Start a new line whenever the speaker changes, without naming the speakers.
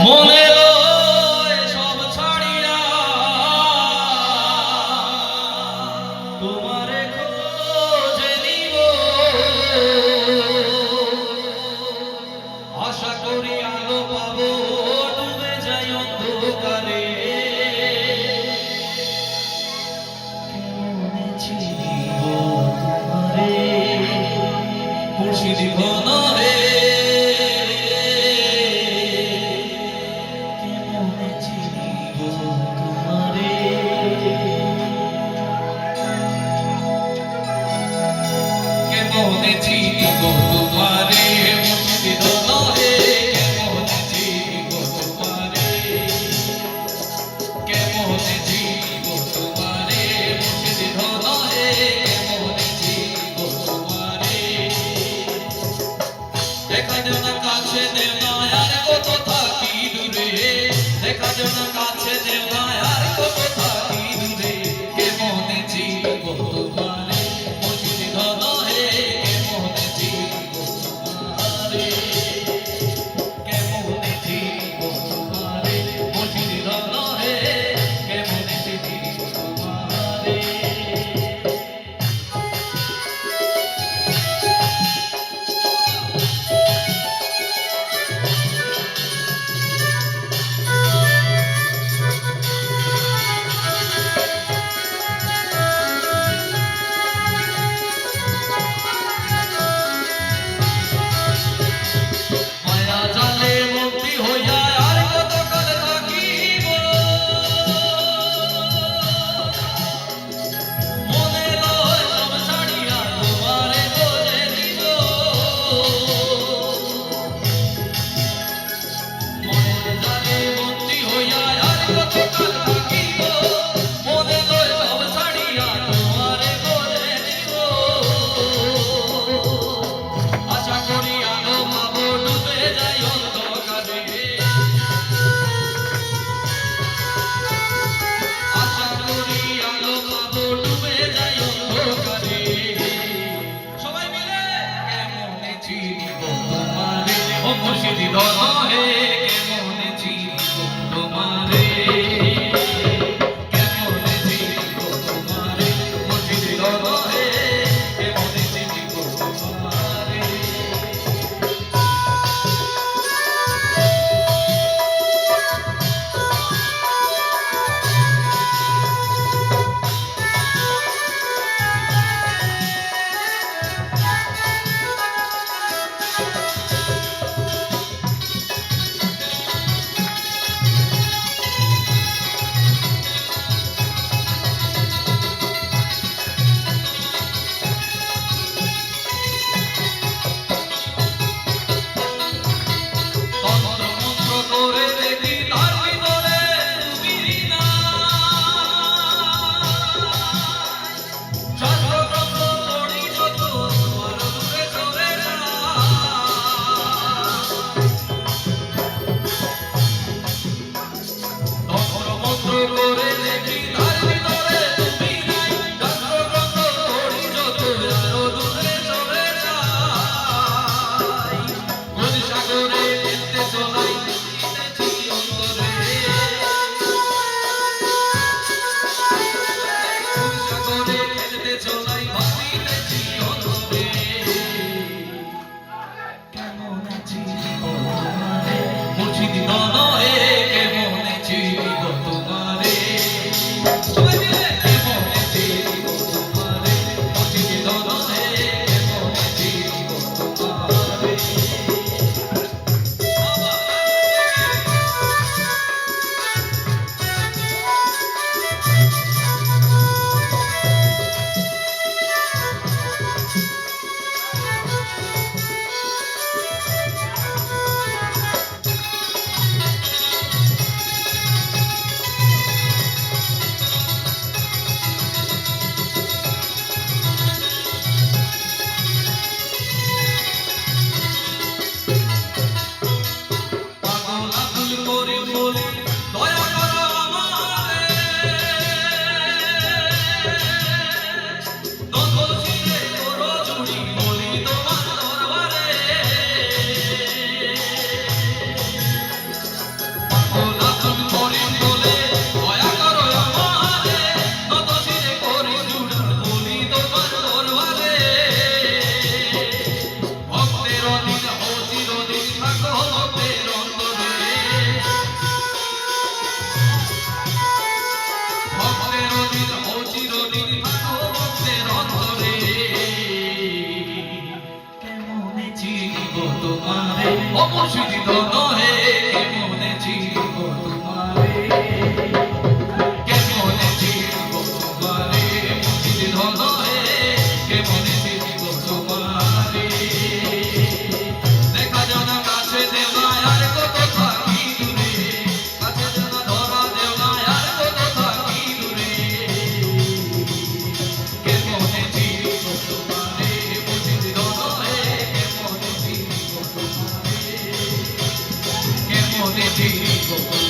মনে লয় সব ছাড়িয়া তোমারে খোঁজে নিব, আশা করি আলো পাবো, ডুবে যাই অন্ধকারে। কেমনে চিনিব তোমারে মুর্শিদ ঘন রে, কেমনে চিনিব তোমারে, কেমনে চিনিব তোমারে মুর্শিদ ঘন রে, কেমনে চিনিব তোমারে, কেমনে চিনিব তোমারে মুর্শিদ ঘন রে, কেমনে চিনিব তোমারে। দেখা দেও না কাছে দেও না আর কত থাকি দূরে, দেখা দেও না কাছে দেও না আর কত থাকি দূরে, কেমনে চিনিব তোমারে মুর্শিদ ঘন হে, কেমনে চিনিব তোমারে, কেমনে চিনিব তোমারে মুর্শিদ ঘন হে, কেমনে চিনিব তোমারে। মায়া জালে মুক্তি হইয়া আর কতকাল থাকিব, মনে লয় সব ছাড়িয়া তোমারে খোঁজে নিব, মায়া জালে মুক্তি হইয়া আর কতকাল থাকিব, মনে লয় সব ছাড়িয়া তোমারে খোঁজে নিব, আশা করি আলো পাবো, ডুবে যাই অন্ধকারে। আশা করি আলো পাবো, ডুবে যাই অন্ধকারে। সবাই মিলে কেমনে চিনিব তোমারে ও মুর্শিদ ঘন হে, কেমনে চিনিব তোমারে, কেমনে চিনিব তোমারে মুর্শিদ ঘন হে, কেমনে চিনিব তোমারে। তন্ত্র মন্ত্র করে দেখি তার ভিতরে তুমি না, শাস্ত্রগ্রন্থ পড়ি যত তোমার দূরে সরে না, তন্ত্র মন্ত্র করে দেখি তার ভিতরে তুমি নাই, শাস্ত্রগ্রন্থ পড়ি যত আরো দূরে সরে যাই। নদী সাগরে খেলতে চলাই দিতেছি অন্তরে, নদী সাগরে খেলতে চলাই ভাবিতেছি অন্তরে। কেমনে চিনিব তোমারে মুর্শিদ ঘন হে, কেমনে চিনিব তোমারে। সবাই মিলে কেমনে চিনিব তোমারে মুর্শিদ ঘন হে, কেমনে চিনিব তোমারে। ফিরিব